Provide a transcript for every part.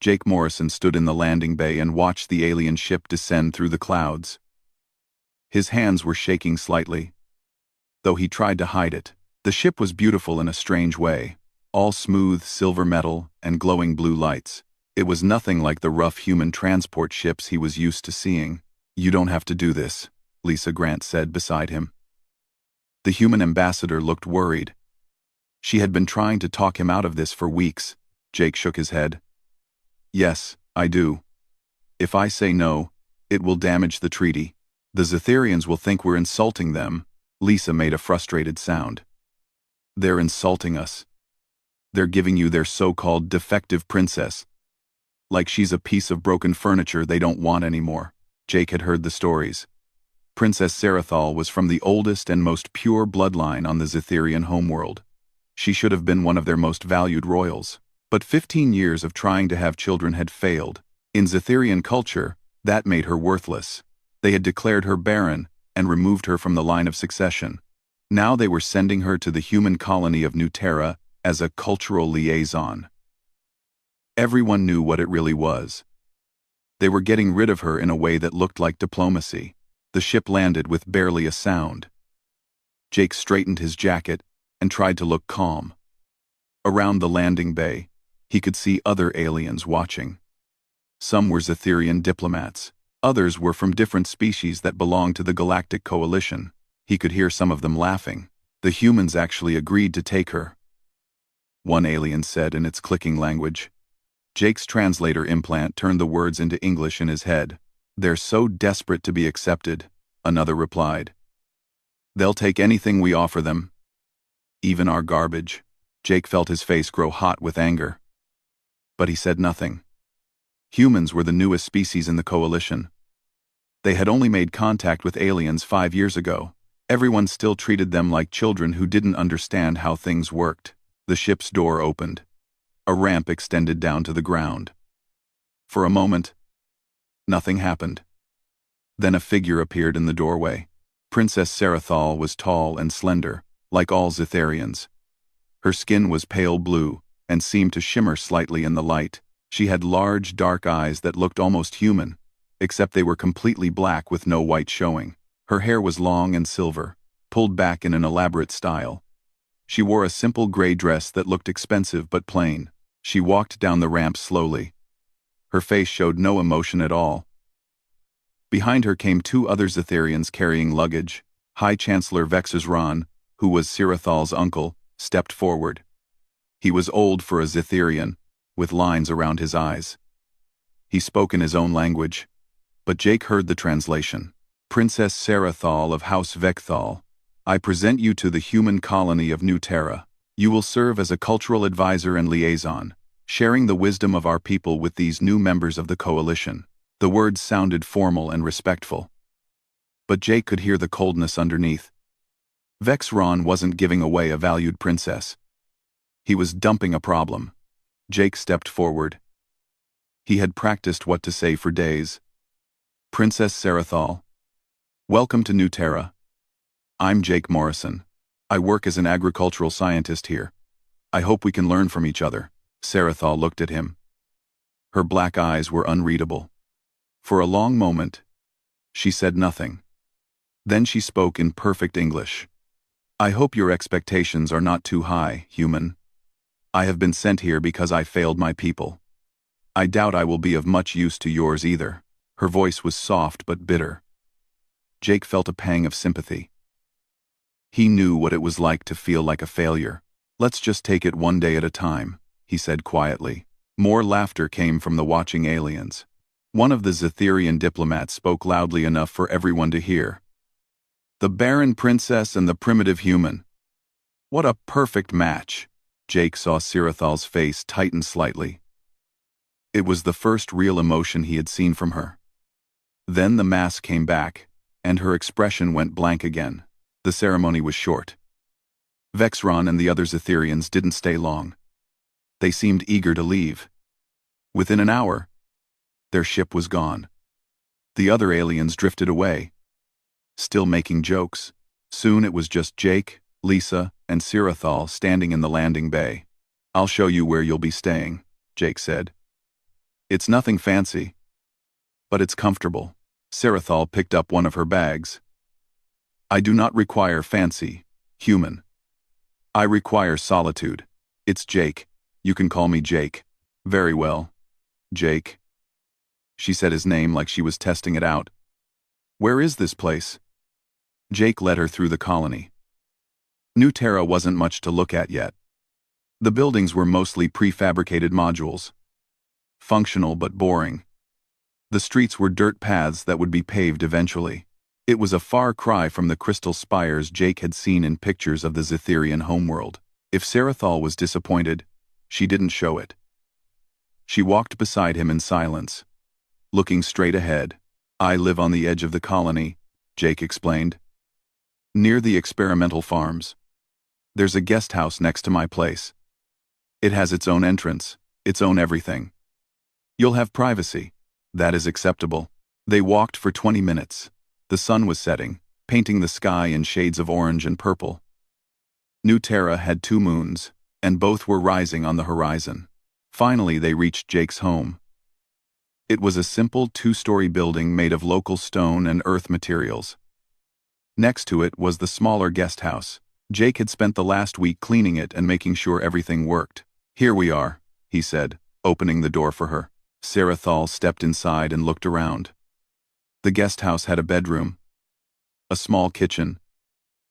Jake Morrison stood in the landing bay and watched the alien ship descend through the clouds. His hands were shaking slightly, though he tried to hide it. The ship was beautiful in a strange way, all smooth silver metal and glowing blue lights. It was nothing like the rough human transport ships he was used to seeing. "You don't have to do this," Lisa Grant said beside him. The human ambassador looked worried. She had been trying to talk him out of this for weeks. Jake shook his head. "Yes, I do. If I say no, it will damage the treaty. The Zetherians will think we're insulting them." Lisa made a frustrated sound. "They're insulting us. They're giving you their so-called defective princess. Like she's a piece of broken furniture they don't want anymore." Jake had heard the stories. Princess Sarathal was from the oldest and most pure bloodline on the Zetherian homeworld. She should have been one of their most valued royals. But 15 years of trying to have children had failed. In Zetherian culture, that made her worthless. They had declared her barren and removed her from the line of succession. Now they were sending her to the human colony of New Terra as a cultural liaison. Everyone knew what it really was. They were getting rid of her in a way that looked like diplomacy. The ship landed with barely a sound. Jake straightened his jacket and tried to look calm. Around the landing bay, he could see other aliens watching. Some were Zetherian diplomats. Others were from different species that belonged to the Galactic Coalition. He could hear some of them laughing. The humans actually agreed to take her, one alien said in its clicking language. Jake's translator implant turned the words into English in his head. "They're so desperate to be accepted," another replied. "They'll take anything we offer them, even our garbage." Jake felt his face grow hot with anger. But he said nothing. Humans were the newest species in the coalition. They had only made contact with aliens 5 years ago. Everyone still treated them like children who didn't understand how things worked. The ship's door opened. A ramp extended down to the ground. For a moment, nothing happened. Then a figure appeared in the doorway. Princess Sarathal was tall and slender, like all Zetherians. Her skin was pale blue and seemed to shimmer slightly in the light. She had large, dark eyes that looked almost human, except they were completely black with no white showing. Her hair was long and silver, pulled back in an elaborate style. She wore a simple gray dress that looked expensive but plain. She walked down the ramp slowly. Her face showed no emotion at all. Behind her came 2 other Zetherians carrying luggage. High Chancellor Vexazran, who was Sirathal's uncle, stepped forward. He was old for a Zetherian, with lines around his eyes. He spoke in his own language, but Jake heard the translation. "Princess Sarathal of House Vekthal, I present you to the human colony of New Terra. You will serve as a cultural advisor and liaison, sharing the wisdom of our people with these new members of the coalition." The words sounded formal and respectful, but Jake could hear the coldness underneath. Vexron wasn't giving away a valued princess. He was dumping a problem. Jake stepped forward. He had practiced what to say for days. "Princess Sarathal, welcome to New Terra. I'm Jake Morrison. I work as an agricultural scientist here. I hope we can learn from each other." Sarathal looked at him. Her black eyes were unreadable. For a long moment, she said nothing. Then she spoke in perfect English. "I hope your expectations are not too high, human. I have been sent here because I failed my people. I doubt I will be of much use to yours either." Her voice was soft but bitter. Jake felt a pang of sympathy. He knew what it was like to feel like a failure. "Let's just take it one day at a time," he said quietly. More laughter came from the watching aliens. One of the Zetherian diplomats spoke loudly enough for everyone to hear. "The barren princess and the primitive human. What a perfect match." Jake saw Sirathal's face tighten slightly. It was the first real emotion he had seen from her. Then the mask came back, and her expression went blank again. The ceremony was short. Vexron and the other Zetherians didn't stay long. They seemed eager to leave. Within an hour, their ship was gone. The other aliens drifted away, still making jokes. Soon it was just Jake, Lisa, and Sirathal standing in the landing bay. "I'll show you where you'll be staying," Jake said. It's nothing fancy, but it's comfortable. Sarathal picked up one of her bags. I do not require fancy, human. I require solitude. It's Jake. You can call me Jake. Very well. Jake. She said his name like she was testing it out. Where is this place? Jake led her through the colony. New Terra wasn't much to look at yet. The buildings were mostly prefabricated modules. Functional but boring. The streets were dirt paths that would be paved eventually. It was a far cry from the crystal spires Jake had seen in pictures of the Zetherian homeworld. If Sarathal was disappointed, she didn't show it. She walked beside him in silence, looking straight ahead. I live on the edge of the colony, Jake explained. Near the experimental farms. There's a guest house next to my place. It has its own entrance, its own everything. You'll have privacy. That is acceptable. They walked for 20 minutes. The sun was setting, painting the sky in shades of orange and purple. New Terra had 2 moons, and both were rising on the horizon. Finally, they reached Jake's home. It was a simple 2-story building made of local stone and earth materials. Next to it was the smaller guest house. Jake had spent the last week cleaning it and making sure everything worked. Here we are, he said, opening the door for her. Sarathal stepped inside and looked around. The guest house had a bedroom, a small kitchen,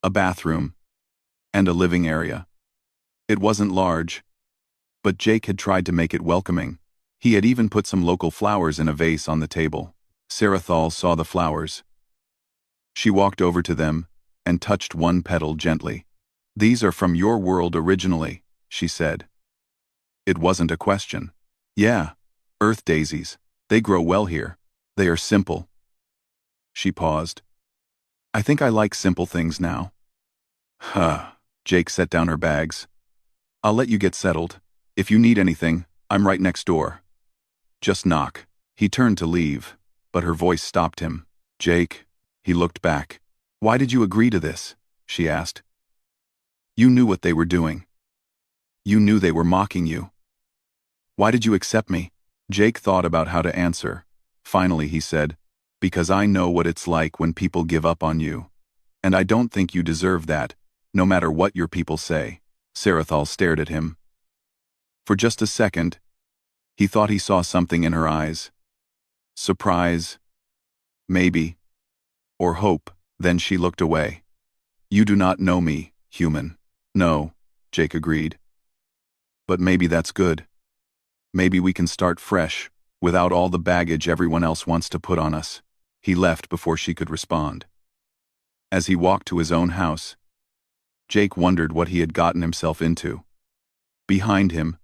a bathroom, and a living area. It wasn't large, but Jake had tried to make it welcoming. He had even put some local flowers in a vase on the table. Sarathal saw the flowers. She walked over to them and touched one petal gently. These are from your world originally, she said. It wasn't a question. Yeah, earth daisies. They grow well here. They are simple. She paused. I think I like simple things now. Huh. Jake set down her bags. I'll let you get settled. If you need anything, I'm right next door. Just knock. He turned to leave, but her voice stopped him. Jake. He looked back. Why did you agree to this? She asked. You knew what they were doing. You knew they were mocking you. Why did you accept me? Jake thought about how to answer. Finally, he said, because I know what it's like when people give up on you. And I don't think you deserve that, no matter what your people say. Sarathal stared at him. For just a second, he thought he saw something in her eyes. Surprise. Maybe. Or hope. Then she looked away. You do not know me, human. No, Jake agreed. But maybe that's good. Maybe we can start fresh, without all the baggage everyone else wants to put on us. He left before she could respond. As he walked to his own house, Jake wondered what he had gotten himself into. Behind him,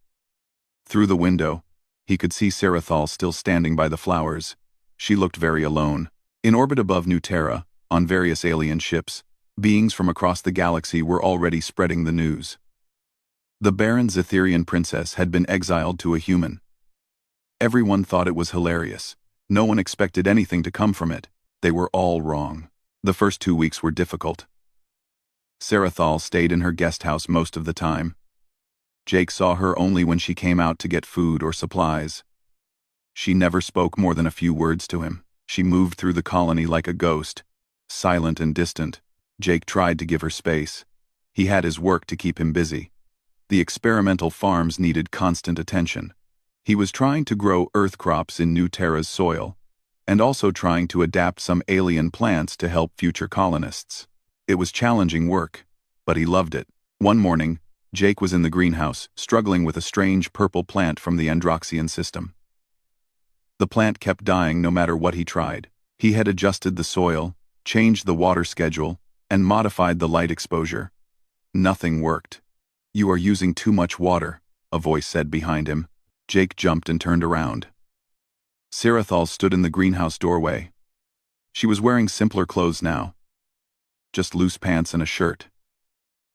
through the window, he could see Sarathal still standing by the flowers. She looked very alone. In orbit above New Terra, on various alien ships, beings from across the galaxy were already spreading the news. The Barren Zetherian princess had been exiled to a human. Everyone thought it was hilarious. No one expected anything to come from it. They were all wrong. The first 2 weeks were difficult. Sarathal stayed in her guest house most of the time. Jake saw her only when she came out to get food or supplies. She never spoke more than a few words to him. She moved through the colony like a ghost, silent and distant. Jake tried to give her space. He had his work to keep him busy. The experimental farms needed constant attention. He was trying to grow earth crops in New Terra's soil, and also trying to adapt some alien plants to help future colonists. It was challenging work, but he loved it. One morning, Jake was in the greenhouse, struggling with a strange purple plant from the Androxian system. The plant kept dying no matter what he tried. He had adjusted the soil, changed the water schedule, and modified the light exposure. Nothing worked. You are using too much water, a voice said behind him. Jake jumped and turned around. Sarathal stood in the greenhouse doorway. She was wearing simpler clothes now. Just loose pants and a shirt.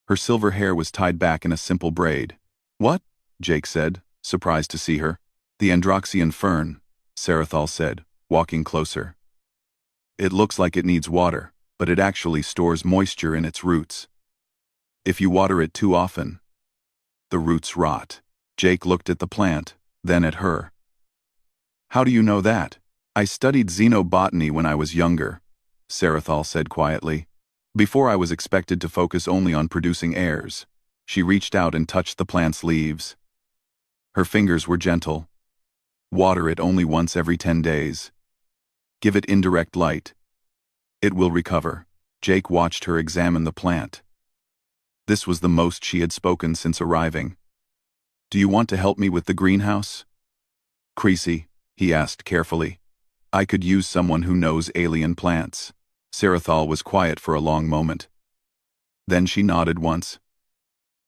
Her silver hair was tied back in a simple braid. What? Jake said, surprised to see her. The Androxian fern, Sarathal said, walking closer. It looks like it needs water, but it actually stores moisture in its roots. If you water it too often, the roots rot. Jake looked at the plant, then at her. How do you know that? I studied xenobotany when I was younger, Sarathal said quietly. Before I was expected to focus only on producing heirs. She reached out and touched the plant's leaves. Her fingers were gentle. Water it only once every 10 days. Give it indirect light. It will recover. Jake watched her examine the plant. This was the most she had spoken since arriving. Do you want to help me with the greenhouse? Creasy, he asked carefully. I could use someone who knows alien plants. Sarathal was quiet for a long moment. Then she nodded once.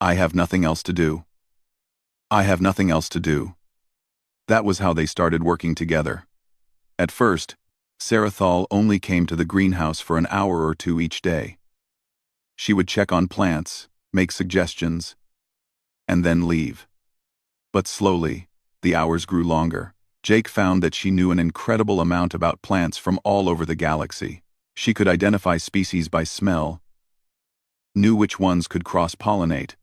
I have nothing else to do. I have nothing else to do. That was how they started working together. At first, Sarathal only came to the greenhouse for an hour or two each day. She would check on plants, make suggestions, and then leave. But slowly, the hours grew longer. Jake found that she knew an incredible amount about plants from all over the galaxy. She could identify species by smell, knew which ones could cross-pollinate,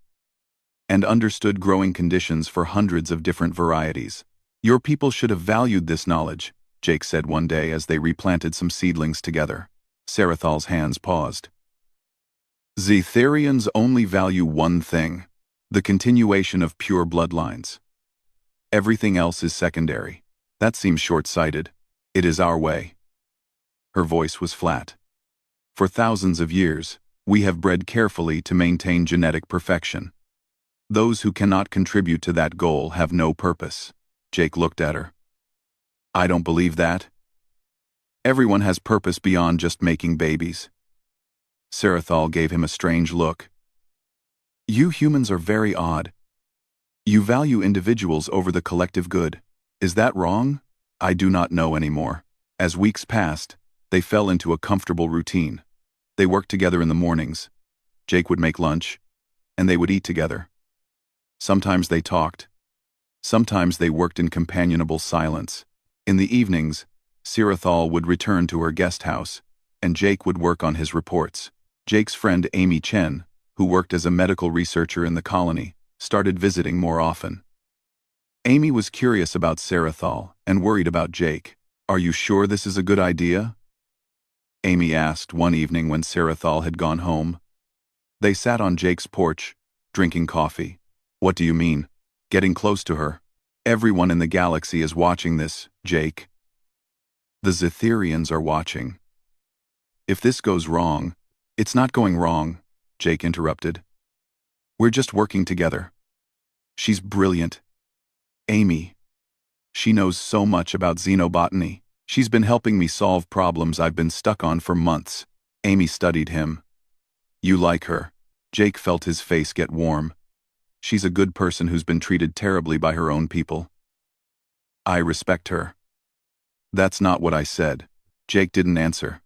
and understood growing conditions for hundreds of different varieties. Your people should have valued this knowledge, Jake said one day as they replanted some seedlings together. Sarathal's hands paused. Zetherians only value one thing, the continuation of pure bloodlines. Everything else is secondary. That seems short-sighted. It is our way. Her voice was flat. For thousands of years, we have bred carefully to maintain genetic perfection. Those who cannot contribute to that goal have no purpose. Jake looked at her. I don't believe that. Everyone has purpose beyond just making babies. Sarathal gave him a strange look. You humans are very odd. You value individuals over the collective good. Is that wrong? I do not know anymore. As weeks passed, they fell into a comfortable routine. They worked together in the mornings. Jake would make lunch, and they would eat together. Sometimes they talked. Sometimes they worked in companionable silence. In the evenings, Sarathal would return to her guest house, and Jake would work on his reports. Jake's friend Amy Chen, who worked as a medical researcher in the colony, started visiting more often. Amy was curious about Sarathal and worried about Jake. Are you sure this is a good idea? Amy asked one evening when Sarathal had gone home. They sat on Jake's porch, drinking coffee. What do you mean? Getting close to her. Everyone in the galaxy is watching this, Jake. The Zetherians are watching. If this goes wrong, it's not going wrong, Jake interrupted. We're just working together. She's brilliant. Amy. She knows so much about xenobotany. She's been helping me solve problems I've been stuck on for months. Amy studied him. You like her. Jake felt his face get warm. She's a good person who's been treated terribly by her own people. I respect her. That's not what I said. Jake didn't answer.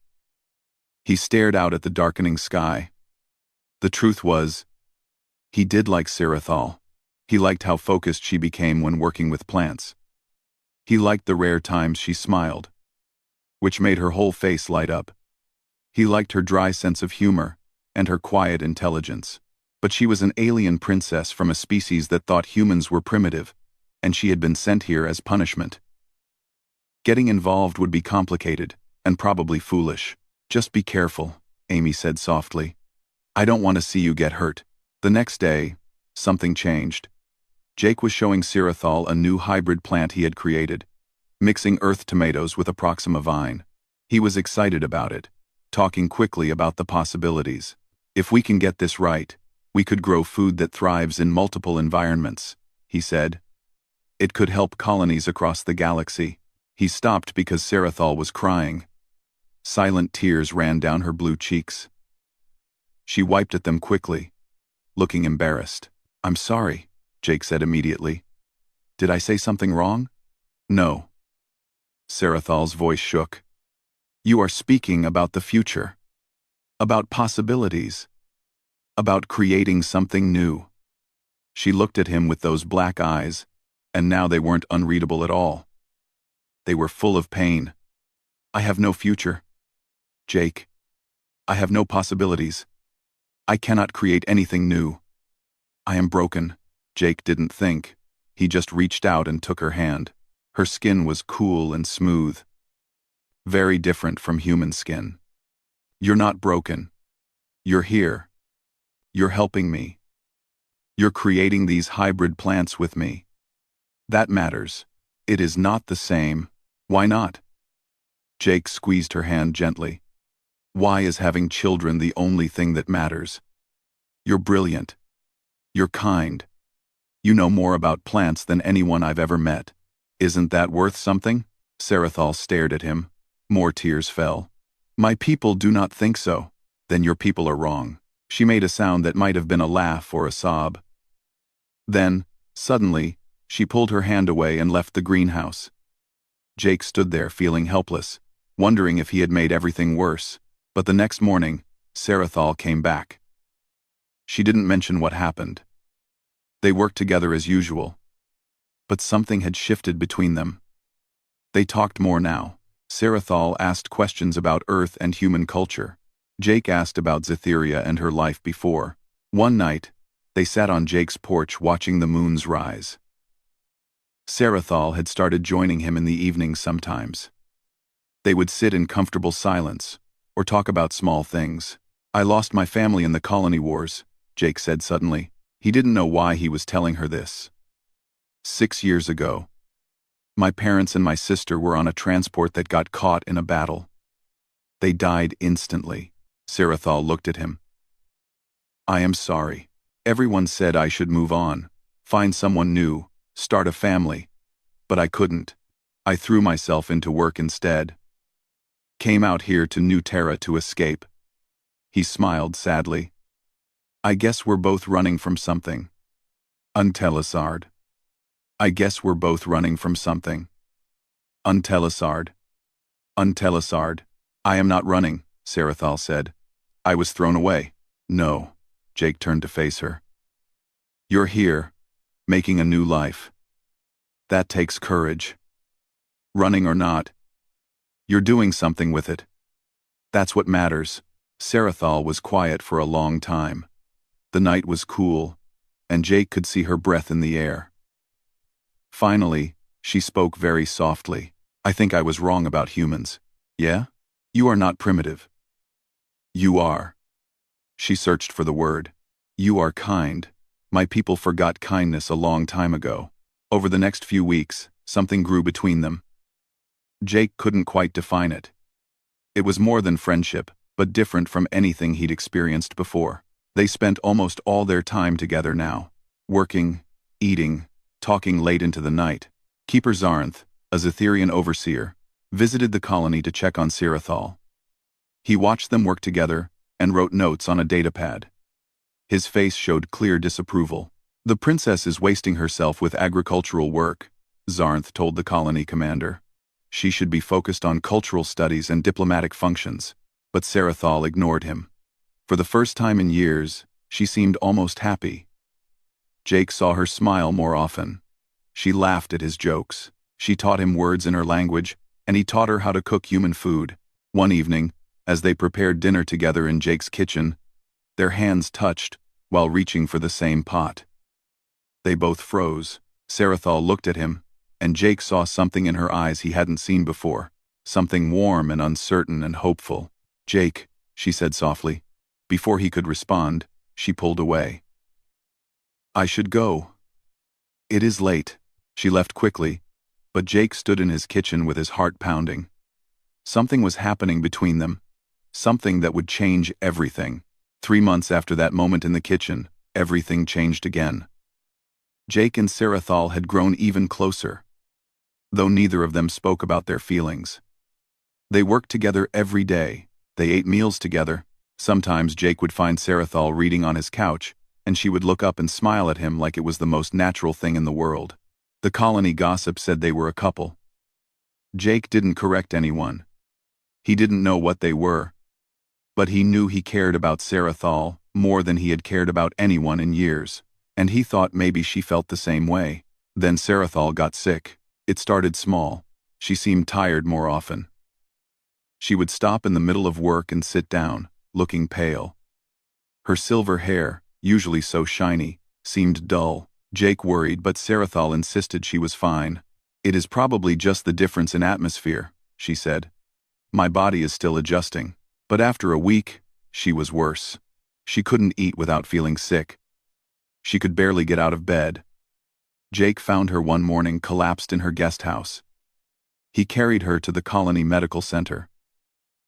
He stared out at the darkening sky. The truth was, he did like Sarathal. He liked how focused she became when working with plants. He liked the rare times she smiled, which made her whole face light up. He liked her dry sense of humor and her quiet intelligence. But she was an alien princess from a species that thought humans were primitive, and she had been sent here as punishment. Getting involved would be complicated, and probably foolish. Just be careful, Amy said softly. I don't want to see you get hurt. The next day, something changed. Jake was showing Sarathal a new hybrid plant he had created, mixing earth tomatoes with a Proxima vine. He was excited about it, talking quickly about the possibilities. If we can get this right, we could grow food that thrives in multiple environments, he said. It could help colonies across the galaxy. He stopped because Sarathal was crying. Silent tears ran down her blue cheeks. She wiped at them quickly, looking embarrassed. I'm sorry, Jake said immediately. Did I say something wrong? No. Sarathal's voice shook. You are speaking about the future. About possibilities. About creating something new. She looked at him with those black eyes, and now they weren't unreadable at all. They were full of pain. I have no future. Jake. I have no possibilities. I cannot create anything new. I am broken. Jake didn't think. He just reached out and took her hand. Her skin was cool and smooth, very different from human skin. "You're not broken. You're here. You're helping me. You're creating these hybrid plants with me. That matters. It is not the same." "Why not?" Jake squeezed her hand gently. "Why is having children the only thing that matters? You're brilliant. You're kind. You know more about plants than anyone I've ever met. Isn't that worth something?" Sarathal stared at him. More tears fell. "My people do not think so." "Then your people are wrong." She made a sound that might have been a laugh or a sob. Then, suddenly, she pulled her hand away and left the greenhouse. Jake stood there feeling helpless, wondering if he had made everything worse. But the next morning, Sarathal came back. She didn't mention what happened. They worked together as usual. But something had shifted between them. They talked more now. Sarathal asked questions about Earth and human culture. Jake asked about Zetheria and her life before. One night, they sat on Jake's porch watching the moons rise. Sarathal had started joining him in the evenings sometimes. They would sit in comfortable silence, or talk about small things. "I lost my family in the colony wars," Jake said suddenly. He didn't know why he was telling her this. 6 years ago, my parents and my sister were on a transport that got caught in a battle. They died instantly. Sarathal looked at him. "I am sorry. Everyone said I should move on, find someone new, start a family. But I couldn't. I threw myself into work instead. Came out here to New Terra to escape." He smiled sadly. "I guess we're both running from something. Untelisard. I guess we're both running from something. Untelisard. Untelisard. I am not running," Sarathal said. "I was thrown away." "No." Jake turned to face her. "You're here, making a new life. That takes courage. Running or not, you're doing something with it. That's what matters." Sarathal was quiet for a long time. The night was cool, and Jake could see her breath in the air. Finally, she spoke very softly. "I think I was wrong about humans." "Yeah? You are not primitive." "You are." She searched for the word. "You are kind. My people forgot kindness a long time ago." Over the next few weeks, something grew between them. Jake couldn't quite define it. It was more than friendship, but different from anything he'd experienced before. They spent almost all their time together now, working, eating, talking late into the night. Keeper Zarnth, a Zetherian overseer, visited the colony to check on Sarathal. He watched them work together and wrote notes on a datapad. His face showed clear disapproval. "The princess is wasting herself with agricultural work," Zarnth told the colony commander. "She should be focused on cultural studies and diplomatic functions." But Sarathal ignored him. For the first time in years, she seemed almost happy. Jake saw her smile more often. She laughed at his jokes. She taught him words in her language, and he taught her how to cook human food. One evening, as they prepared dinner together in Jake's kitchen, their hands touched while reaching for the same pot. They both froze. Sarathal looked at him, and Jake saw something in her eyes he hadn't seen before. Something warm and uncertain and hopeful. "Jake," she said softly. Before he could respond, she pulled away. "I should go. It is late." She left quickly, but Jake stood in his kitchen with his heart pounding. Something was happening between them. Something that would change everything. 3 months after that moment in the kitchen, everything changed again. Jake and Sarathal had grown even closer, though neither of them spoke about their feelings. They worked together every day. They ate meals together. Sometimes Jake would find Sarathal reading on his couch, and she would look up and smile at him like it was the most natural thing in the world. The colony gossip said they were a couple. Jake didn't correct anyone. He didn't know what they were. But he knew he cared about Sarathal more than he had cared about anyone in years, and he thought maybe she felt the same way. Then Sarathal got sick. It started small. She seemed tired more often. She would stop in the middle of work and sit down, looking pale. Her silver hair, usually so shiny, seemed dull. Jake worried, but Sarathal insisted she was fine. It is probably just the difference in atmosphere, she said. My body is still adjusting. But after a week, she was worse. She couldn't eat without feeling sick. She could barely get out of bed. Jake found her one morning collapsed in her guest house. He carried her to the Colony Medical Center,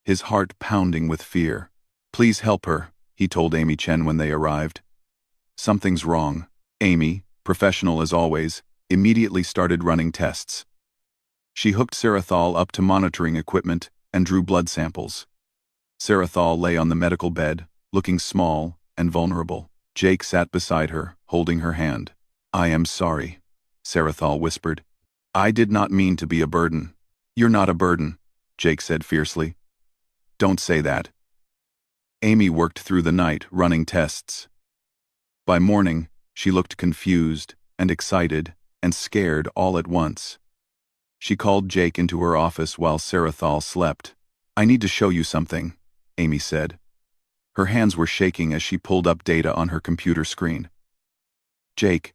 his heart pounding with fear. Please help her, he told Amy Chen when they arrived. Something's wrong. Amy, professional as always, immediately started running tests. She hooked Sarathol up to monitoring equipment and drew blood samples. Sarathol lay on the medical bed, looking small and vulnerable. Jake sat beside her, holding her hand. I am sorry, Sarathol whispered. I did not mean to be a burden. You're not a burden, Jake said fiercely. Don't say that. Amy worked through the night, running tests. By morning, she looked confused and excited and scared all at once. She called Jake into her office while Sarathol slept. I need to show you something, Amy said. Her hands were shaking as she pulled up data on her computer screen. Jake,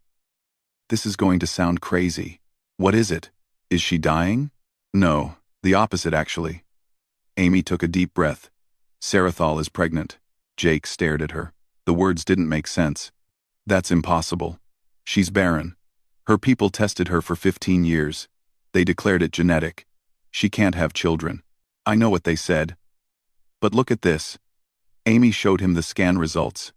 this is going to sound crazy. What is it? Is she dying? No, the opposite actually. Amy took a deep breath. Sarathol is pregnant. Jake stared at her. The words didn't make sense. That's impossible. She's barren. Her people tested her for 15 years. They declared it genetic. She can't have children. I know what they said. But look at this. Amy showed him the scan results.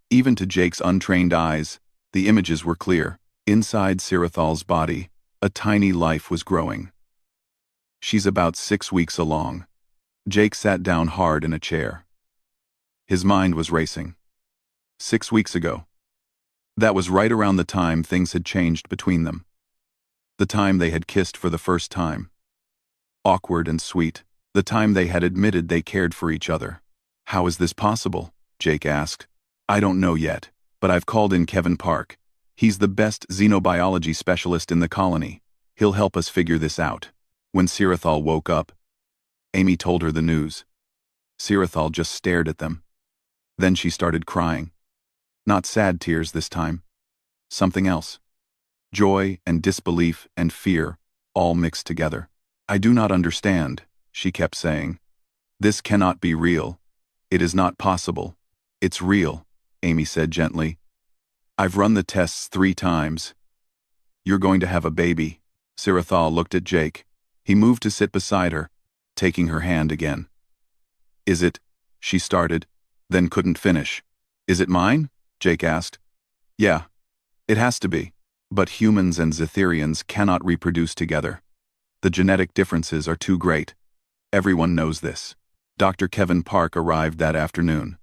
Even to Jake's untrained eyes, the images were clear. Inside Sarathol's body, a tiny life was growing. She's about 6 weeks along. Jake sat down hard in a chair. His mind was racing. 6 weeks ago. That was right around the time things had changed between them. The time they had kissed for the first time. Awkward and sweet. The time they had admitted they cared for each other. How is this possible? Jake asked. I don't know yet, but I've called in Kevin Park. He's the best xenobiology specialist in the colony. He'll help us figure this out. When Sarathol woke up, Amy told her the news. Sarathol just stared at them. Then she started crying. Not sad tears this time. Something else. Joy and disbelief and fear, all mixed together. I do not understand, she kept saying. This cannot be real. It is not possible. It's real, Amy said gently. I've run the tests 3 times. You're going to have a baby. Sarathol looked at Jake. He moved to sit beside her, taking her hand again. Is it? She started, then couldn't finish. Is it mine? Jake asked. Yeah, it has to be. But humans and Zetherians cannot reproduce together. The genetic differences are too great. Everyone knows this. Dr. Kevin Park arrived that afternoon.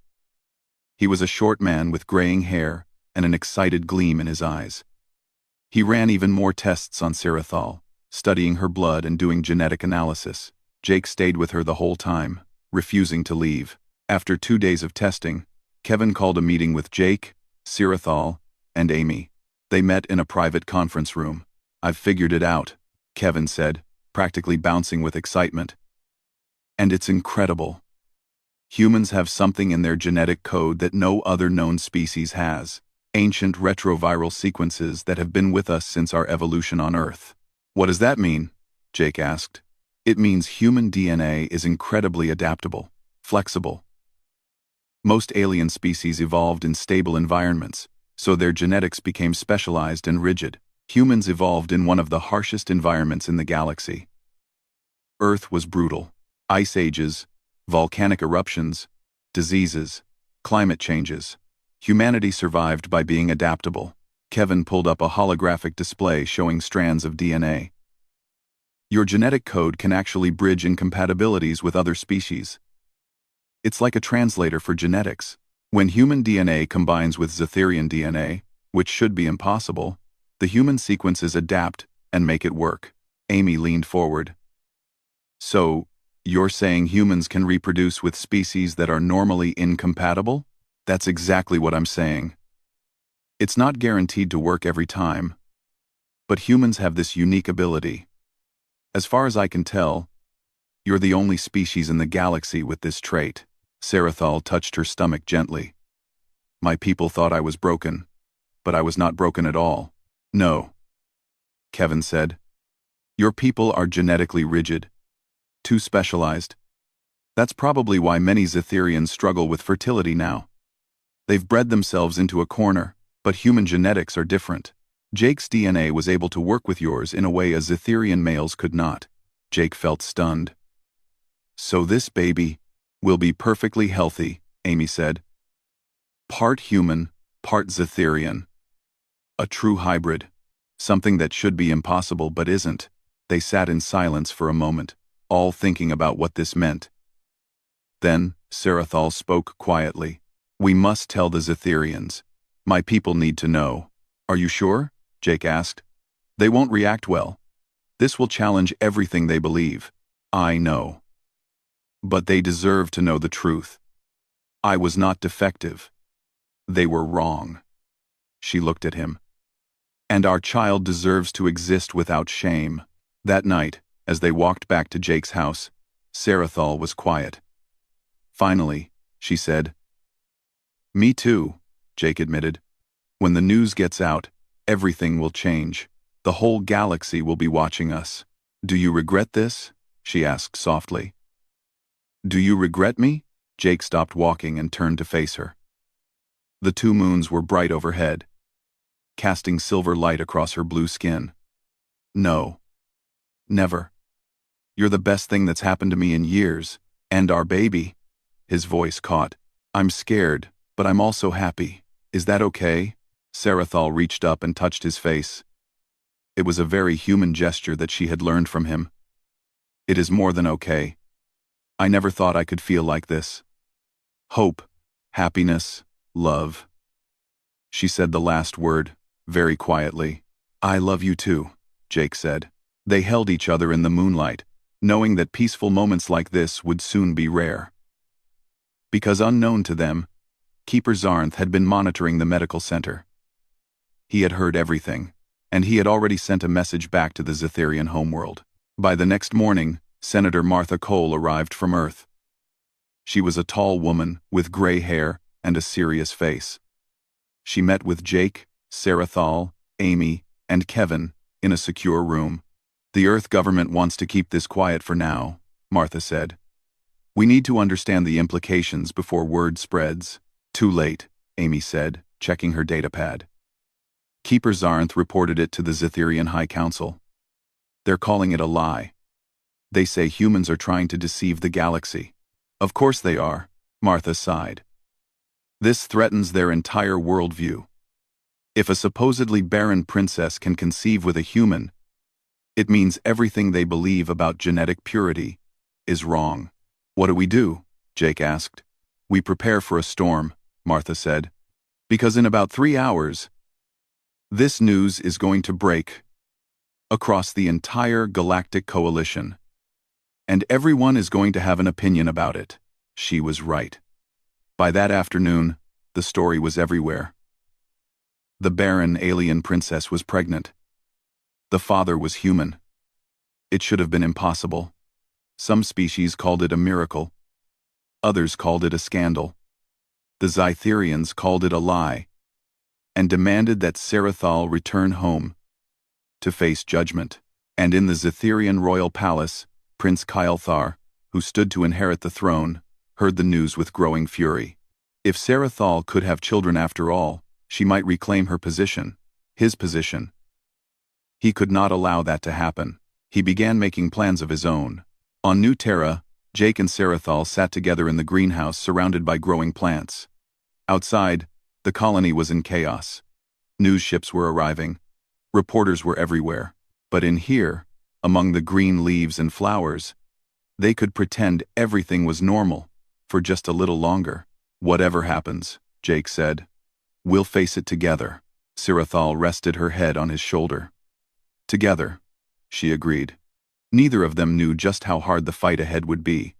He was a short man with graying hair and an excited gleam in his eyes. He ran even more tests on Sarathol, studying her blood and doing genetic analysis. Jake stayed with her the whole time, refusing to leave. After 2 days of testing, Kevin called a meeting with Jake, Sarathol, and Amy. They met in a private conference room. I've figured it out, Kevin said, practically bouncing with excitement. And it's incredible. Humans have something in their genetic code that no other known species has. Ancient retroviral sequences that have been with us since our evolution on Earth. What does that mean? Jake asked. It means human DNA is incredibly adaptable, flexible. Most alien species evolved in stable environments, so their genetics became specialized and rigid. Humans evolved in one of the harshest environments in the galaxy. Earth was brutal. Ice ages, volcanic eruptions, diseases, climate changes. Humanity survived by being adaptable. Kevin pulled up a holographic display showing strands of DNA. Your genetic code can actually bridge incompatibilities with other species. It's like a translator for genetics. When human DNA combines with Zetherian DNA, which should be impossible, the human sequences adapt and make it work. Amy leaned forward. So, you're saying humans can reproduce with species that are normally incompatible? That's exactly what I'm saying. It's not guaranteed to work every time, but humans have this unique ability. As far as I can tell, you're the only species in the galaxy with this trait. Sarathol touched her stomach gently. My people thought I was broken, but I was not broken at all. No, Kevin said. Your people are genetically rigid, too specialized. That's probably why many Zetherians struggle with fertility now. They've bred themselves into a corner, but human genetics are different. Jake's DNA was able to work with yours in a way a Zetherian male's could not. Jake felt stunned. So this baby will be perfectly healthy, Amy said. Part human, part Zetherian. A true hybrid. Something that should be impossible but isn't. They sat in silence for a moment, all thinking about what this meant. Then, Sarathal spoke quietly. We must tell the Zetherians. My people need to know. Are you sure? Jake asked. They won't react well. This will challenge everything they believe. I know. But they deserve to know the truth. I was not defective. They were wrong. She looked at him. And our child deserves to exist without shame. That night, as they walked back to Jake's house, Sarathal was quiet. Finally, she said. Me too, Jake admitted. When the news gets out, everything will change. The whole galaxy will be watching us. Do you regret this? She asked softly. Do you regret me? Jake stopped walking and turned to face her. The two moons were bright overhead, casting silver light across her blue skin. No. Never. You're the best thing that's happened to me in years, and our baby. His voice caught. I'm scared, but I'm also happy. Is that okay? Sarathal reached up and touched his face. It was a very human gesture that she had learned from him. It is more than okay. I never thought I could feel like this. Hope, happiness, love. She said the last word, very quietly. I love you too, Jake said. They held each other in the moonlight, knowing that peaceful moments like this would soon be rare. Because unknown to them, Keeper Zarnth had been monitoring the medical center. He had heard everything, and he had already sent a message back to the Zetherian homeworld. By the next morning, Senator Martha Cole arrived from Earth. She was a tall woman with gray hair and a serious face. She met with Jake, Sarathal, Amy, and Kevin in a secure room. The Earth government wants to keep this quiet for now, Martha said. We need to understand the implications before word spreads. Too late, Amy said, checking her datapad. Keeper Zarnth reported it to the Zetherian High Council. They're calling it a lie. They say humans are trying to deceive the galaxy. Of course they are, Martha sighed. This threatens their entire worldview. If a supposedly barren princess can conceive with a human, it means everything they believe about genetic purity is wrong. What do we do? Jake asked. We prepare for a storm, Martha said. Because in about 3 hours, this news is going to break across the entire galactic coalition. And everyone is going to have an opinion about it. She was right. By that afternoon, the story was everywhere. The barren alien princess was pregnant. The father was human. It should have been impossible. Some species called it a miracle. Others called it a scandal. The Zetherians called it a lie, and demanded that Sarathal return home to face judgment. And in the Zetherian royal palace, Prince Kylthar, who stood to inherit the throne, heard the news with growing fury. If Sarathal could have children after all, she might reclaim her position, his position. He could not allow that to happen. He began making plans of his own. On New Terra, Jake and Sarathal sat together in the greenhouse surrounded by growing plants. Outside, the colony was in chaos. News ships were arriving. Reporters were everywhere. But in here, among the green leaves and flowers, they could pretend everything was normal for just a little longer. Whatever happens, Jake said, we'll face it together. Sarathal rested her head on his shoulder. Together, she agreed. Neither of them knew just how hard the fight ahead would be,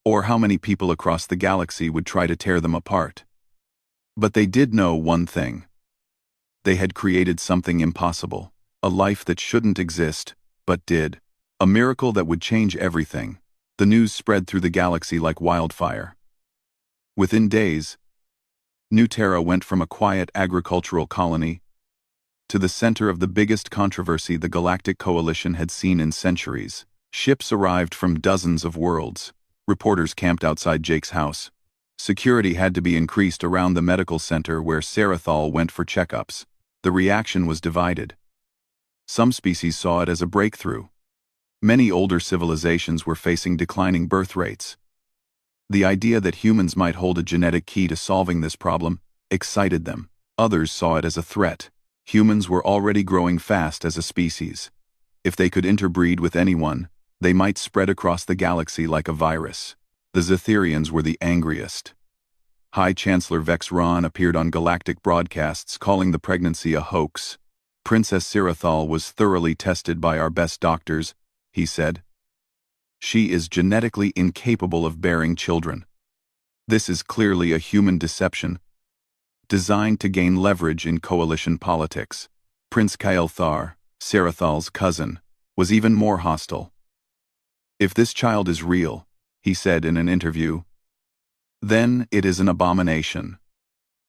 or how many people across the galaxy would try to tear them apart. But they did know one thing. They had created something impossible, a life that shouldn't exist, but did. A miracle that would change everything. The news spread through the galaxy like wildfire. Within days, New Terra went from a quiet agricultural colony to the center of the biggest controversy the Galactic Coalition had seen in centuries. Ships arrived from dozens of worlds. Reporters camped outside Jake's house. Security had to be increased around the medical center where Sarathal went for checkups. The reaction was divided. Some species saw it as a breakthrough. Many older civilizations were facing declining birth rates. The idea that humans might hold a genetic key to solving this problem excited them. Others saw it as a threat. Humans were already growing fast as a species. If they could interbreed with anyone, they might spread across the galaxy like a virus. The Zetherians were the angriest. High Chancellor Vex Ron appeared on galactic broadcasts calling the pregnancy a hoax. Princess Sarathal was thoroughly tested by our best doctors, he said. She is genetically incapable of bearing children. This is clearly a human deception, designed to gain leverage in coalition politics. Prince Kael'thar, Sarathal's cousin, was even more hostile. If this child is real, he said in an interview, then it is an abomination.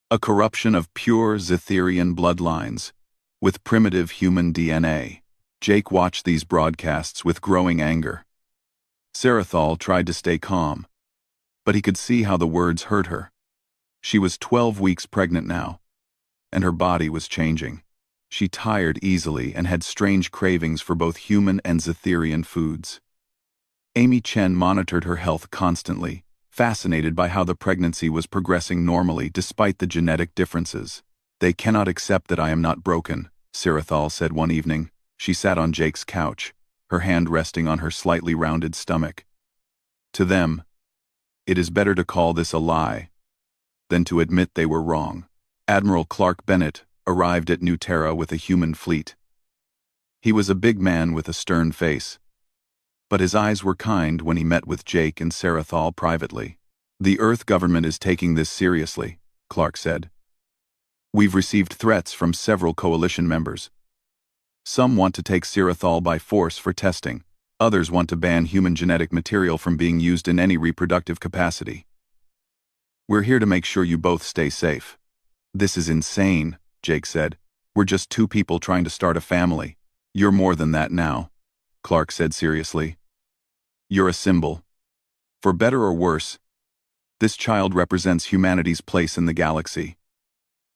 A corruption of pure Zetherian bloodlines, with primitive human DNA. Jake watched these broadcasts with growing anger. Sarathal tried to stay calm, but he could see how the words hurt her. She was 12 weeks pregnant now, and her body was changing. She tired easily and had strange cravings for both human and Zetherian foods. Amy Chen monitored her health constantly, fascinated by how the pregnancy was progressing normally despite the genetic differences. They cannot accept that I am not broken, Sarathal said one evening. She sat on Jake's couch, her hand resting on her slightly rounded stomach. To them, it is better to call this a lie than to admit they were wrong. Admiral Clark Bennett arrived at New Terra with a human fleet. He was a big man with a stern face, but his eyes were kind when he met with Jake and Sarathal privately. The Earth government is taking this seriously, Clark said. We've received threats from several coalition members. Some want to take Sarathal by force for testing. Others want to ban human genetic material from being used in any reproductive capacity. We're here to make sure you both stay safe. This is insane, Jake said. We're just two people trying to start a family. You're more than that now, Clark said seriously. You're a symbol. For better or worse, this child represents humanity's place in the galaxy.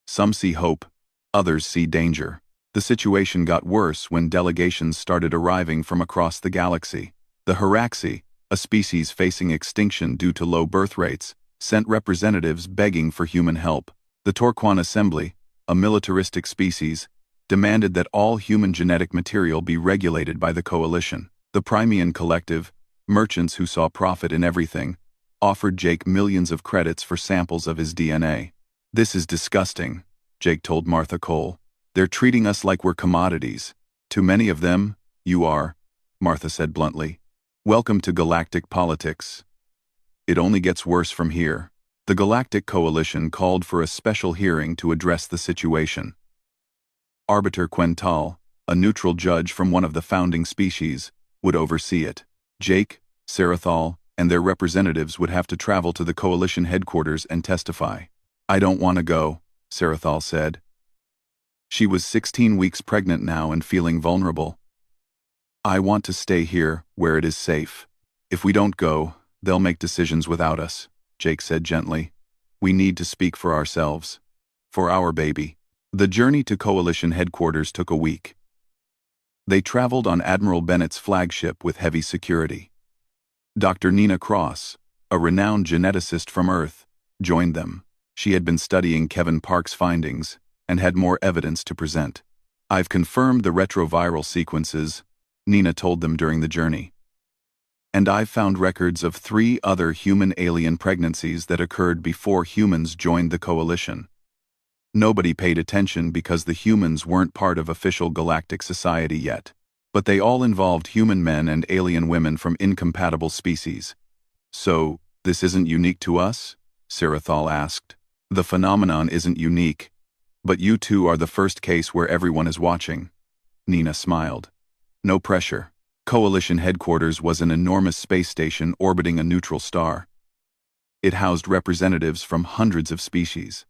Some see hope, others see danger. The situation got worse when delegations started arriving from across the galaxy. The Hiraxi, a species facing extinction due to low birth rates, sent representatives begging for human help. The Torquan Assembly, a militaristic species, demanded that all human genetic material be regulated by the coalition. The Primean Collective, merchants who saw profit in everything, offered Jake millions of credits for samples of his DNA. This is disgusting, Jake told Martha Cole. They're treating us like we're commodities. To many of them, you are, Martha said bluntly. Welcome to galactic politics. It only gets worse from here. The Galactic Coalition called for a special hearing to address the situation. Arbiter Quental, a neutral judge from one of the founding species, would oversee it. Jake, Sarathal, and their representatives would have to travel to the coalition headquarters and testify. I don't want to go, Sarathal said. She was 16 weeks pregnant now and feeling vulnerable. I want to stay here, where it is safe. If we don't go, they'll make decisions without us, Jake said gently. We need to speak for ourselves. For our baby. The journey to coalition headquarters took a week. They traveled on Admiral Bennett's flagship with heavy security. Dr. Nina Cross, a renowned geneticist from Earth, joined them. She had been studying Kevin Park's findings and had more evidence to present. I've confirmed the retroviral sequences, Nina told them during the journey. And I've found records of 3 other human-alien pregnancies that occurred before humans joined the coalition. Nobody paid attention because the humans weren't part of official galactic society yet. But they all involved human men and alien women from incompatible species. So, this isn't unique to us? Sarathal asked. The phenomenon isn't unique, but you two are the first case where everyone is watching. Nina smiled. No pressure. Coalition headquarters was an enormous space station orbiting a neutral star. It housed representatives from hundreds of species.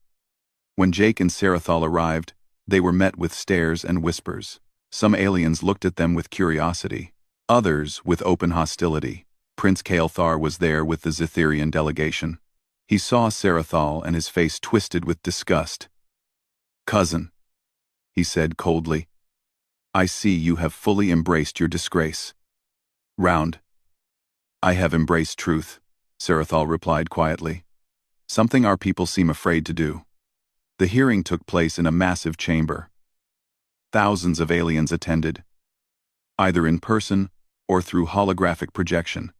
When Jake and Sarathal arrived, They were met with stares and whispers. Some aliens looked at them with curiosity, others with open hostility. Prince Kael'thar was there with the Zetherian delegation. He saw Sarathal and his face twisted with disgust. "Cousin," he said coldly, "I see you have fully embraced your disgrace." "Round." "I have embraced truth," Sarathal replied quietly. "Something our people seem afraid to do." The hearing took place in a massive chamber. Thousands of aliens attended, either in person or through holographic projection.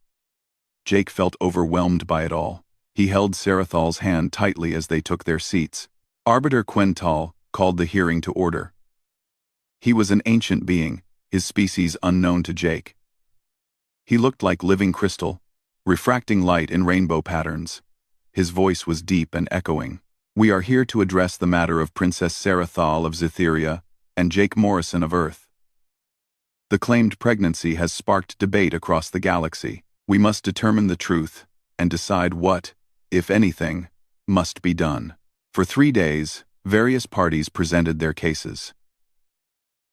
Jake felt overwhelmed by it all. He held Sarathal's hand tightly as they took their seats. Arbiter Quental called the hearing to order. He was an ancient being, his species unknown to Jake. He looked like living crystal, refracting light in rainbow patterns. His voice was deep and echoing. "We are here to address the matter of Princess Sarathal of Zetheria and Jake Morrison of Earth. The claimed pregnancy has sparked debate across the galaxy. We must determine the truth and decide what, if anything, must be done." For 3 days, various parties presented their cases.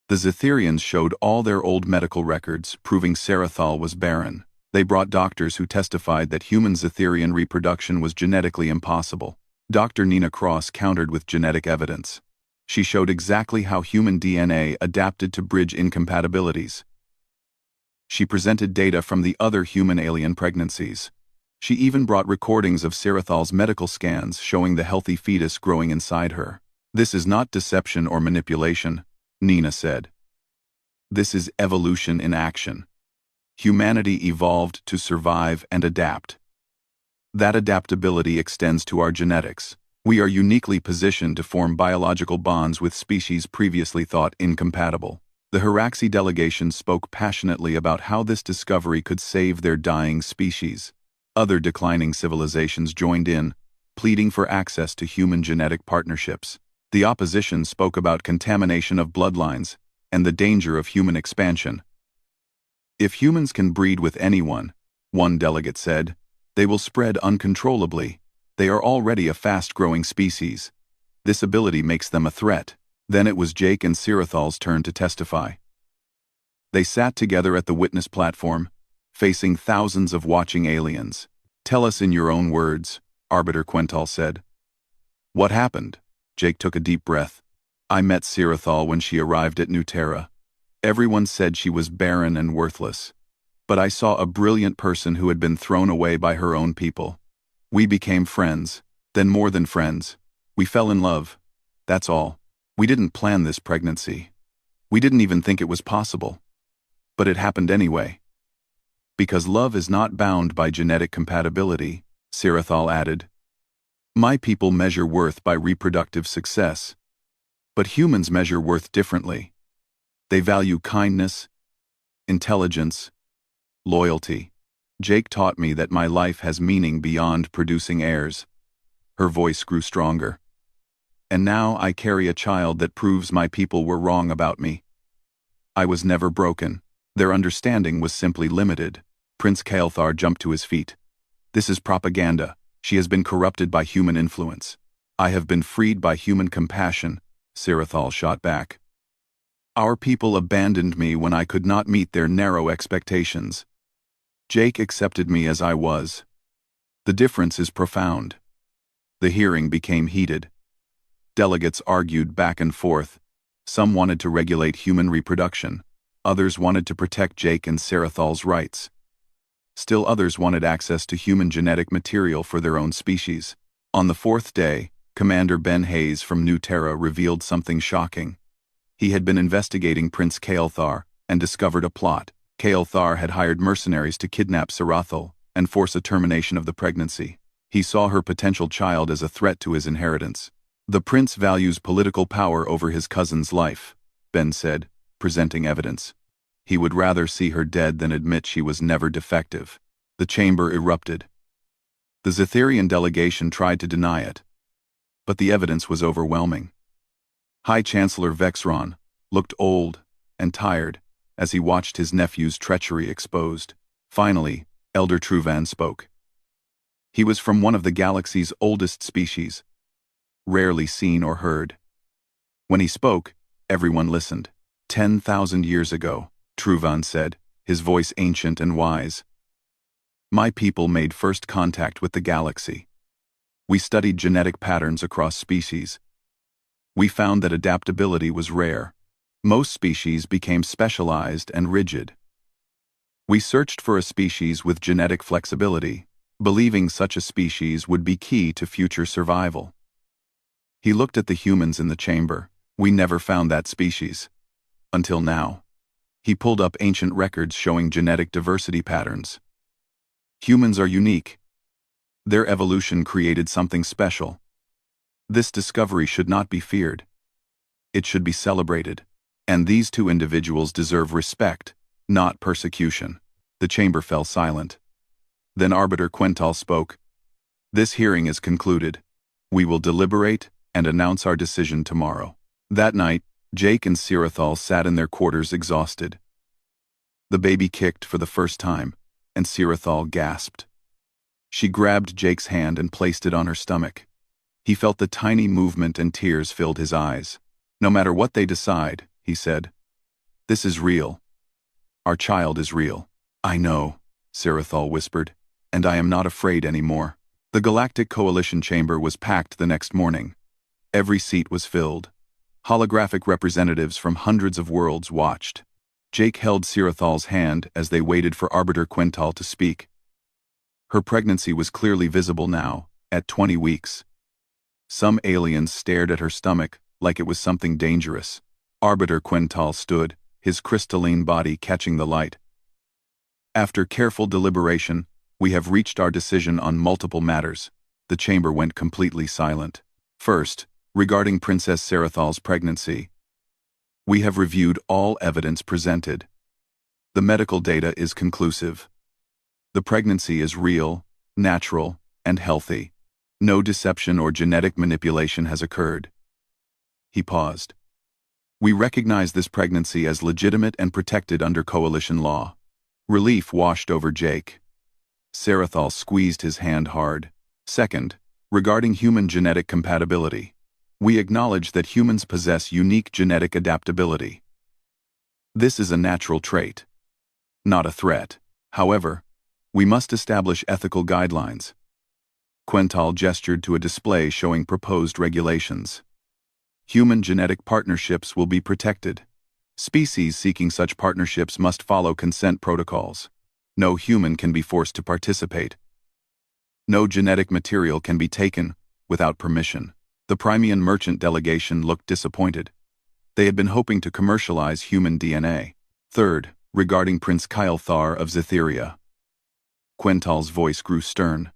The Zetherians showed all their old medical records, proving Sarathal was barren. They brought doctors who testified that human Zetherian reproduction was genetically impossible. Dr. Nina Cross countered with genetic evidence. She showed exactly how human DNA adapted to bridge incompatibilities. She presented data from the other human-alien pregnancies. She even brought recordings of Sarathal's medical scans showing the healthy fetus growing inside her. "This is not deception or manipulation," Nina said. "This is evolution in action. Humanity evolved to survive and adapt. That adaptability extends to our genetics. We are uniquely positioned to form biological bonds with species previously thought incompatible." The Hiraxi delegation spoke passionately about how this discovery could save their dying species. Other declining civilizations joined in, pleading for access to human genetic partnerships. The opposition spoke about contamination of bloodlines and the danger of human expansion. "If humans can breed with anyone," one delegate said, "they will spread uncontrollably. They are already a fast-growing species. This ability makes them a threat." Then it was Jake and Sarathal's turn to testify. They sat together at the witness platform, facing thousands of watching aliens. "Tell us in your own words," Arbiter Quental said. "What happened?" Jake took a deep breath. "I met Sarathal when she arrived at New Terra. Everyone said she was barren and worthless. But I saw a brilliant person who had been thrown away by her own people. We became friends, then more than friends. We fell in love. That's all. We didn't plan this pregnancy. We didn't even think it was possible. But it happened anyway." "Because love is not bound by genetic compatibility," Sarathal added. "My people measure worth by reproductive success. But humans measure worth differently. They value kindness, intelligence, loyalty. Jake taught me that my life has meaning beyond producing heirs." Her voice grew stronger. "And now I carry a child that proves my people were wrong about me. I was never broken. Their understanding was simply limited." Prince Kael'thar jumped to his feet. "This is propaganda. She has been corrupted by human influence." "I have been freed by human compassion," Sarathal shot back. "Our people abandoned me when I could not meet their narrow expectations. Jake accepted me as I was. The difference is profound." The hearing became heated. Delegates argued back and forth. Some wanted to regulate human reproduction. Others wanted to protect Jake and Sarathal's rights. Still others wanted access to human genetic material for their own species. On the 4th day, Commander Ben Hayes from New Terra revealed something shocking. He had been investigating Prince Kael'thar and discovered a plot. Kael'thar had hired mercenaries to kidnap Sarathal and force a termination of the pregnancy. He saw her potential child as a threat to his inheritance. "The prince values political power over his cousin's life," Ben said, presenting evidence. He would rather see her dead than admit she was never defective. The chamber erupted. The Zetherian delegation tried to deny it, but the evidence was overwhelming. High Chancellor Vexron looked old and tired as he watched his nephew's treachery exposed. Finally, Elder Truvan spoke. He was from one of the galaxy's oldest species, rarely seen or heard. When he spoke, everyone listened. 10,000 years ago, Truvan said, his voice ancient and wise. My people made first contact with the galaxy. We studied genetic patterns across species. We found that adaptability was rare. Most species became specialized and rigid. We searched for a species with genetic flexibility, believing such a species would be key to future survival. He looked at the humans in the chamber. We never found that species. Until now. He pulled up ancient records showing genetic diversity patterns. Humans are unique. Their evolution created something special. This discovery should not be feared. It should be celebrated. And these two individuals deserve respect, not persecution. The chamber fell silent. Then Arbiter Quental spoke. This hearing is concluded. We will deliberate and announce our decision tomorrow. That night, Jake and Sirathal sat in their quarters exhausted. The baby kicked for the first time, and Sirathal gasped. She grabbed Jake's hand and placed it on her stomach. He felt the tiny movement and tears filled his eyes. No matter what they decide, he said, this is real. Our child is real. I know, Sirathal whispered, and I am not afraid anymore. The Galactic Coalition chamber was packed the next morning. Every seat was filled. Holographic representatives from hundreds of worlds watched. Jake held Sirathal's hand as they waited for Arbiter Quental to speak. Her pregnancy was clearly visible now, at 20 weeks. Some aliens stared at her stomach like it was something dangerous. Arbiter Quental stood, his crystalline body catching the light. After careful deliberation, we have reached our decision on multiple matters. The chamber went completely silent. First, regarding Princess Sirathal's pregnancy. We have reviewed all evidence presented. The medical data is conclusive. The pregnancy is real, natural, and healthy. No deception or genetic manipulation has occurred. He paused. We recognize this pregnancy as legitimate and protected under Coalition law. Relief washed over Jake. Sarathal squeezed his hand hard. Second, regarding human genetic compatibility. We acknowledge that humans possess unique genetic adaptability. This is a natural trait, not a threat. However, we must establish ethical guidelines. Quental gestured to a display showing proposed regulations. Human genetic partnerships will be protected. Species seeking such partnerships must follow consent protocols. No human can be forced to participate. No genetic material can be taken without permission. The Primean merchant delegation looked disappointed. They had been hoping to commercialize human DNA. Third, regarding Prince Kylthar of Zetheria. Quental's voice grew stern.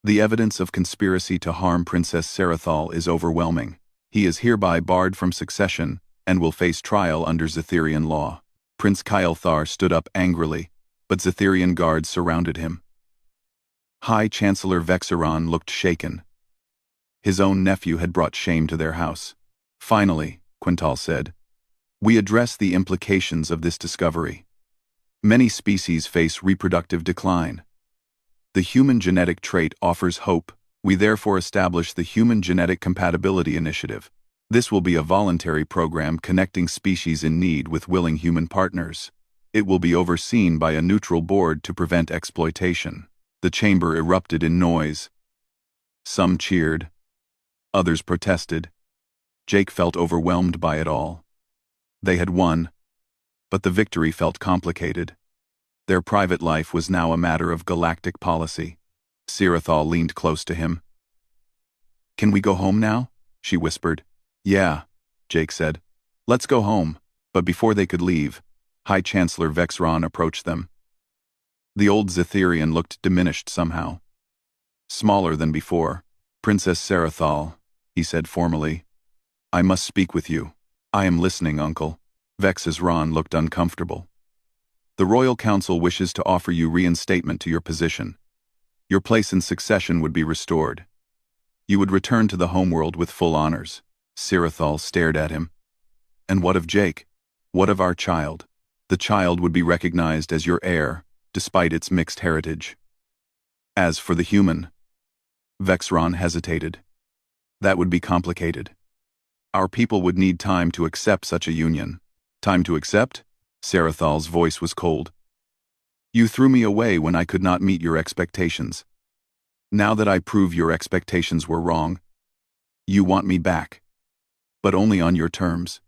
The evidence of conspiracy to harm Princess Sarathal is overwhelming. He is hereby barred from succession and will face trial under Zetherian law. Prince Kylthar stood up angrily, but Zetherian guards surrounded him. High Chancellor Vexeron looked shaken. His own nephew had brought shame to their house. Finally, Quental said, we address the implications of this discovery. Many species face reproductive decline. The human genetic trait offers hope. We therefore establish the Human Genetic Compatibility Initiative. This will be a voluntary program connecting species in need with willing human partners. It will be overseen by a neutral board to prevent exploitation. The chamber erupted in noise. Some cheered. Others protested. Jake felt overwhelmed by it all. They had won, but the victory felt complicated. Their private life was now a matter of galactic policy. Sirathal leaned close to him. Can we go home now? She whispered. Yeah, Jake said. Let's go home. But before they could leave, High Chancellor Vexeron approached them. The old Zetherian looked diminished somehow. Smaller than before. Princess Sarathal, he said formally. I must speak with you. I am listening, Uncle. Vexeron looked uncomfortable. The Royal Council wishes to offer you reinstatement to your position. Your place in succession would be restored. You would return to the homeworld with full honors. Sirathal stared at him. And what of Jake? What of our child? The child would be recognized as your heir, despite its mixed heritage. As for the human, Vexeron hesitated. That would be complicated. Our people would need time to accept such a union. Time to accept? Sarathal's voice was cold. You threw me away when I could not meet your expectations. Now that I prove your expectations were wrong, you want me back. But only on your terms.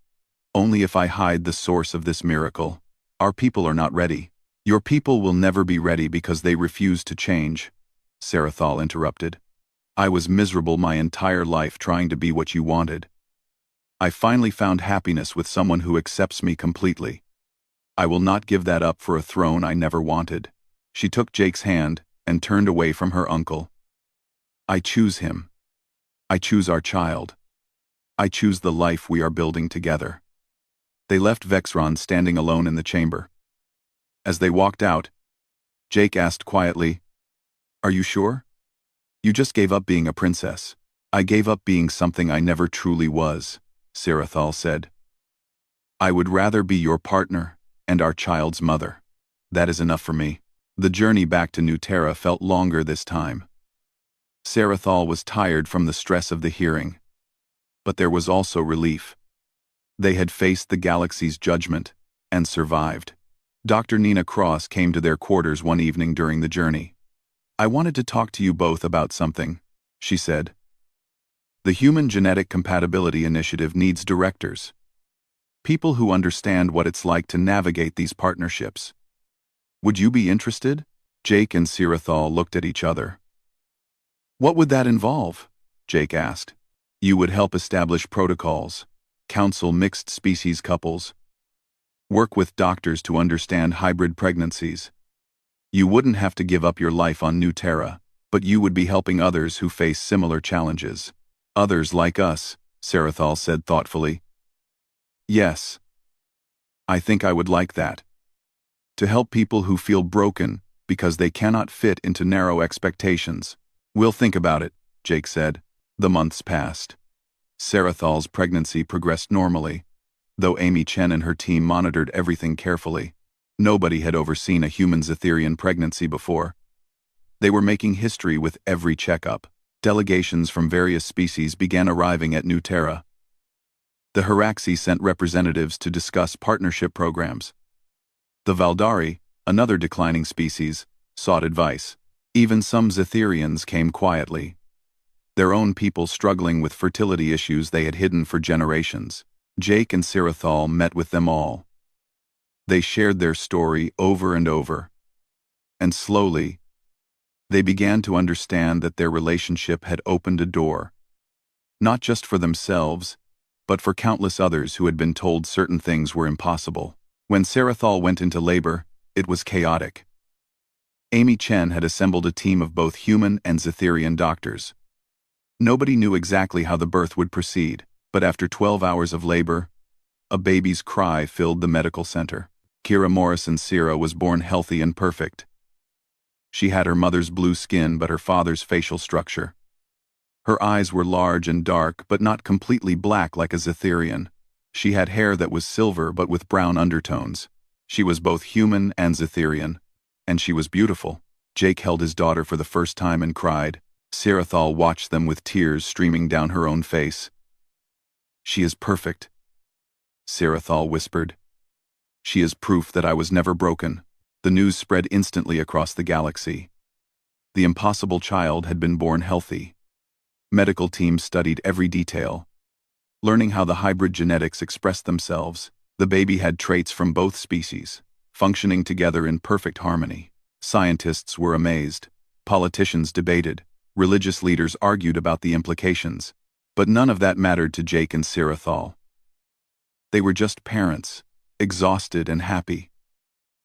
Only if I hide the source of this miracle. Our people are not ready. Your people will never be ready because they refuse to change, Sarathal interrupted. I was miserable my entire life trying to be what you wanted. I finally found happiness with someone who accepts me completely. I will not give that up for a throne I never wanted. She took Jake's hand and turned away from her uncle. I choose him. I choose our child. I choose the life we are building together. They left Vexron standing alone in the chamber. As they walked out, Jake asked quietly, Are you sure? You just gave up being a princess. I gave up being something I never truly was, Sarathal said. I would rather be your partner and our child's mother. That is enough for me. The journey back to New Terra felt longer this time. Sarathal was tired from the stress of the hearing. But there was also relief. They had faced the galaxy's judgment and survived. Dr. Nina Cross came to their quarters one evening during the journey. I wanted to talk to you both about something, she said. The Human Genetic Compatibility Initiative needs directors. People who understand what it's like to navigate these partnerships. Would you be interested? Jake and Sarathal looked at each other. What would that involve? Jake asked. You would help establish protocols, counsel mixed-species couples, work with doctors to understand hybrid pregnancies. You wouldn't have to give up your life on New Terra, but you would be helping others who face similar challenges. Others like us, Sarathal said thoughtfully. Yes. I think I would like that. To help people who feel broken because they cannot fit into narrow expectations. We'll think about it, Jake said. The months passed. Sarathal's pregnancy progressed normally, though Amy Chen and her team monitored everything carefully. Nobody had overseen a human Zetherian pregnancy before. They were making history with every checkup. Delegations from various species began arriving at New Terra. The Hiraxi sent representatives to discuss partnership programs. The Valdari, another declining species, sought advice. Even some Zetherians came quietly. Their own people struggling with fertility issues they had hidden for generations. Jake and Sarathal met with them all. They shared their story over and over. And slowly, they began to understand that their relationship had opened a door. Not just for themselves, but for countless others who had been told certain things were impossible. When Sarathal went into labor, it was chaotic. Amy Chen had assembled a team of both human and Zetherian doctors. Nobody knew exactly how the birth would proceed, but after 12 hours of labor, a baby's cry filled the medical center. Kira Morrison Sira was born healthy and perfect. She had her mother's blue skin but her father's facial structure. Her eyes were large and dark but not completely black like a Zetherian. She had hair that was silver but with brown undertones. She was both human and Zetherian. And she was beautiful. Jake held his daughter for the first time and cried. Sarathal watched them with tears streaming down her own face. She is perfect, Sarathal whispered. She is proof that I was never broken. The news spread instantly across the galaxy. The impossible child had been born healthy. Medical teams studied every detail. Learning how the hybrid genetics expressed themselves, the baby had traits from both species, functioning together in perfect harmony. Scientists were amazed. Politicians debated. Religious leaders argued about the implications. But none of that mattered to Jake and Sarathal. They were just parents, exhausted and happy,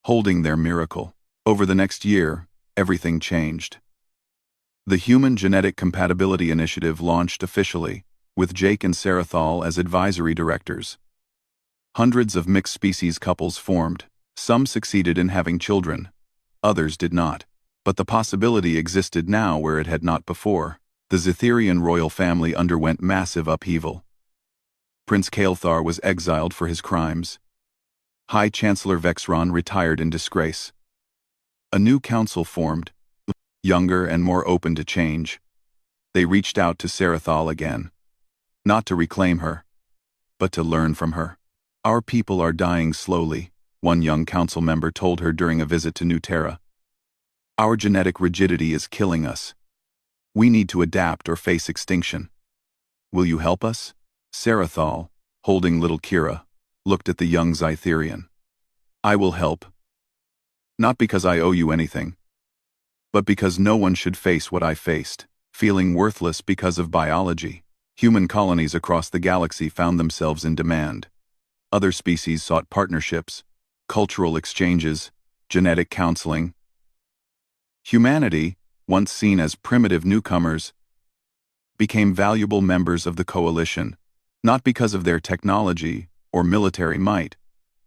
holding their miracle. Over the next year, everything changed. The Human Genetic Compatibility Initiative launched officially, with Jake and Sarathal as advisory directors. Hundreds of mixed-species couples formed. Some succeeded in having children. Others did not. But the possibility existed now where it had not before. The Zetherian royal family underwent massive upheaval. Prince Kael'thar was exiled for his crimes. High Chancellor Vexron retired in disgrace. A new council formed, younger and more open to change. They reached out to Sarathal again. Not to reclaim her, but to learn from her. Our people are dying slowly, one young council member told her during a visit to New Terra. Our genetic rigidity is killing us. We need to adapt or face extinction. Will you help us? Sarathal, holding little Kira, looked at the young Zytherian. I will help. Not because I owe you anything, but because no one should face what I faced, feeling worthless because of biology. Human colonies across the galaxy found themselves in demand. Other species sought partnerships, cultural exchanges, genetic counseling. Humanity, once seen as primitive newcomers, became valuable members of the coalition, not because of their technology or military might,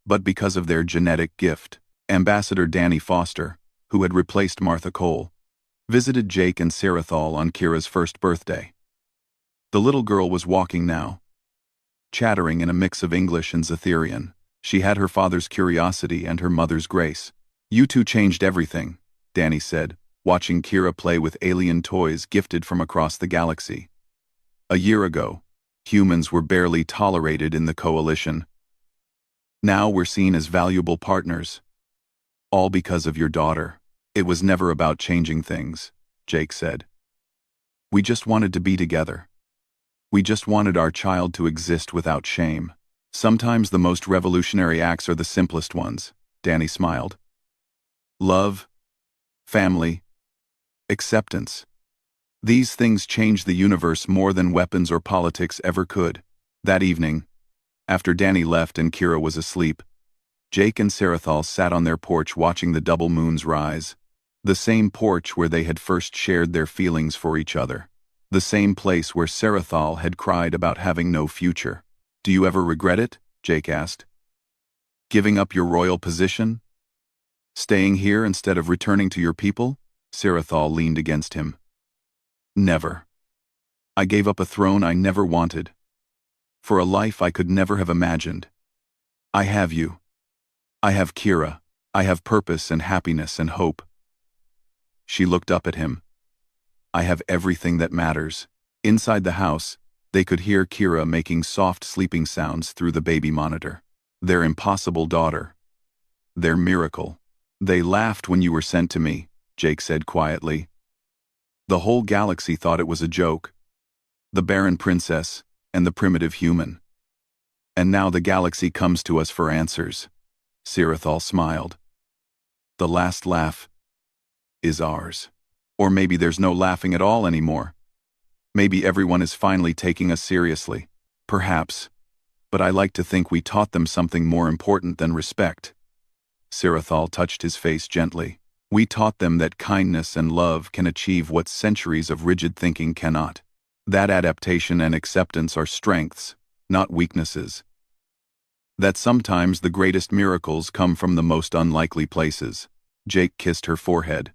but because of their genetic gift. Ambassador Danny Foster, who had replaced Martha Cole, visited Jake and Sarathal on Kira's first birthday. The little girl was walking now, chattering in a mix of English and Zytherian. She had her father's curiosity and her mother's grace. You two changed everything, Danny said, watching Kira play with alien toys gifted from across the galaxy. A year ago, humans were barely tolerated in the coalition. Now we're seen as valuable partners. All because of your daughter. It was never about changing things, Jake said. We just wanted to be together. We just wanted our child to exist without shame. Sometimes the most revolutionary acts are the simplest ones, Danny smiled. Love, family, acceptance. These things change the universe more than weapons or politics ever could. That evening, after Danny left and Kira was asleep, Jake and Sarathal sat on their porch watching the double moons rise. The same porch where they had first shared their feelings for each other. The same place where Sarathal had cried about having no future. Do you ever regret it? Jake asked. Giving up your royal position? Staying here instead of returning to your people? Sarathal leaned against him. Never. I gave up a throne I never wanted. For a life I could never have imagined. I have you. I have Kira. I have purpose and happiness and hope. She looked up at him. I have everything that matters. Inside the house, they could hear Kira making soft sleeping sounds through the baby monitor. Their impossible daughter. Their miracle. They laughed when you were sent to me, Jake said quietly. The whole galaxy thought it was a joke. The Barren princess and the primitive human. And now the galaxy comes to us for answers. Sarathal smiled. The last laugh is ours. Or maybe there's no laughing at all anymore. Maybe everyone is finally taking us seriously. Perhaps. But I like to think we taught them something more important than respect. Sarathal touched his face gently. We taught them that kindness and love can achieve what centuries of rigid thinking cannot. That adaptation and acceptance are strengths, not weaknesses. That sometimes the greatest miracles come from the most unlikely places. Jake kissed her forehead.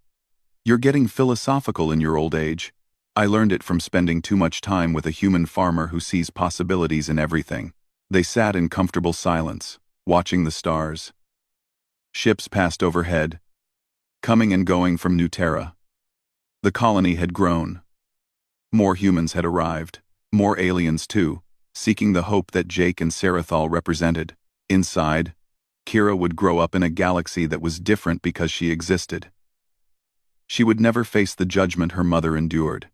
You're getting philosophical in your old age. I learned it from spending too much time with a human farmer who sees possibilities in everything. They sat in comfortable silence, watching the stars. Ships passed overhead, coming and going from New Terra. The colony had grown. More humans had arrived, more aliens too, seeking the hope that Jake and Sarathal represented. Inside, Kira would grow up in a galaxy that was different because she existed. She would never face the judgment her mother endured.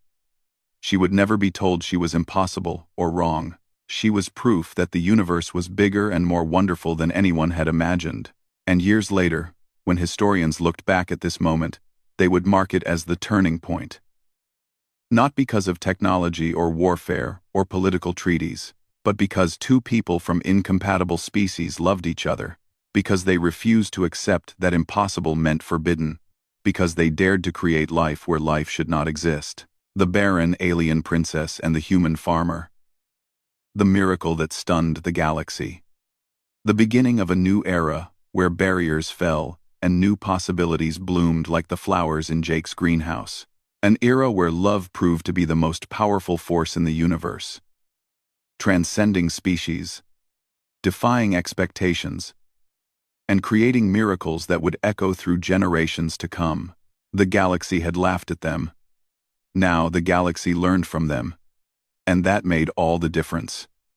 She would never be told she was impossible or wrong. She was proof that the universe was bigger and more wonderful than anyone had imagined. And years later, when historians looked back at this moment, they would mark it as the turning point. Not because of technology or warfare or political treaties, but because two people from incompatible species loved each other, because they refused to accept that impossible meant forbidden, because they dared to create life where life should not exist. The barren alien princess and the human farmer. The miracle that stunned the galaxy. The beginning of a new era where barriers fell and new possibilities bloomed like the flowers in Jake's greenhouse. An era where love proved to be the most powerful force in the universe. Transcending species, defying expectations, and creating miracles that would echo through generations to come. The galaxy had laughed at them. Now the galaxy learned from them. And that made all the difference.